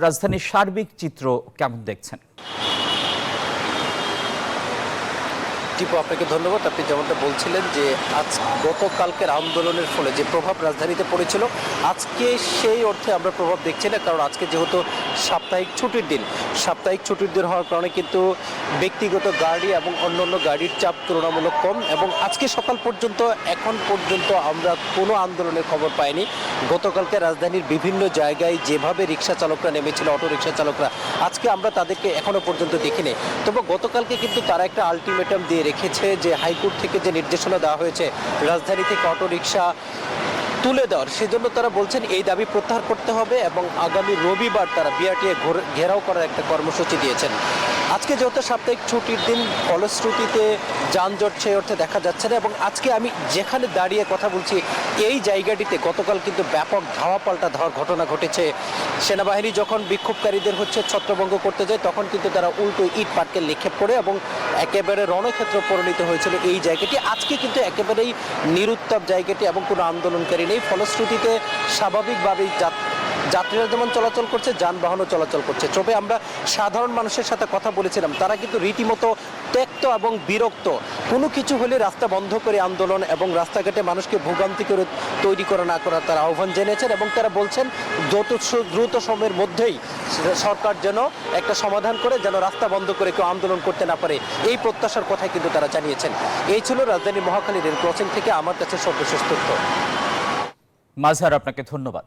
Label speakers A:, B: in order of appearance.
A: রাজধানীর সার্বিক চিত্র কেমন দেখছেন?
B: টিপু, আপনাকে ধন্যবাদ। আপনি যেমনটা বলছিলেন যে গতকালকের আন্দোলনের ফলে যে প্রভাব রাজধানীতে পড়েছিল, আজকে সেই অর্থে আমরা প্রভাব দেখছি না, কারণ আজকে যেহেতু সাপ্তাহিক ছুটির দিন হওয়ার কারণে কিন্তু ব্যক্তিগত গাড়ি এবং অন্যান্য গাড়ির চাপ তুলনামূলক কম। এবং আজকে সকাল পর্যন্ত এখন পর্যন্ত আমরা কোনো আন্দোলনের খবর পাইনি। গতকালকে রাজধানীর বিভিন্ন জায়গায় যেভাবে রিক্সা চালকরা নেমেছিল, অটো রিক্সা চালকরা, আজকে আমরা তাদেরকে এখনো পর্যন্ত দেখিনি। তবে গতকালকে কিন্তু তারা একটা আলটিমেটাম দিয়ে রেখেছে যে হাইকোর্ট থেকে যে নির্দেশনা দেওয়া হয়েছে রাজধানী থেকে অটোরিকশা তুলে দেওয়ার, সেজন্য তারা বলছেন এই দাবি প্রত্যাহার করতে হবে এবং আগামী রবিবার তারা বিআরটিএ ঘেরাও করার একটা কর্মসূচি দিয়েছেন। আজকে যেহেতু সাপ্তাহিক ছুটির দিন, ফলশ্রুতিতে যানজট সেই অর্থে দেখা যাচ্ছে না। এবং আজকে আমি যেখানে দাঁড়িয়ে কথা বলছি এই জায়গাটিতে গতকাল কিন্তু ব্যাপক ধাওয়া পাল্টা ধাওয়ার ঘটনা ঘটেছে। সেনাবাহিনী যখন বিক্ষোভকারীদের ছত্রভঙ্গ করতে যায়, তখন কিন্তু তারা উল্টো ইট পাটকেল নিক্ষেপ করে এবং একেবারে রণক্ষেত্র পরিণত হয়েছিল এই জায়গাটি। আজকে কিন্তু একেবারেই নিরুত্তাপ জায়গাটি এবং কোনো আন্দোলনকারী নেই। ফলশ্রুতিতে স্বাভাবিকভাবেই যাত্রীরা যেমন চলাচল করছে, যানবাহনও চলাচল করছে। তবে আমরা সাধারণ মানুষের সাথে কথা বলেছিলাম, তারা কিন্তু রীতিমতো ত্যক্ত এবং বিরক্ত। কোনো কিছু হলে রাস্তা বন্ধ করে আন্দোলন এবং রাস্তাঘাটে মানুষকে ভোগান্তি করে তৈরি করা না করার তারা আহ্বান জানিয়েছেন। এবং তারা বলছেন দ্রুত সময়ের মধ্যেই সরকার যেন একটা সমাধান করে, যেন রাস্তা বন্ধ করে কেউ আন্দোলন করতে না পারে, এই প্রত্যাশার কথাই কিন্তু তারা জানিয়েছেন। এই ছিল রাজধানী মহাখালী রেল ক্রসিং থেকে আমার কাছে সর্বশেষ তথ্য।
A: মাজহার, আপনাকে ধন্যবাদ।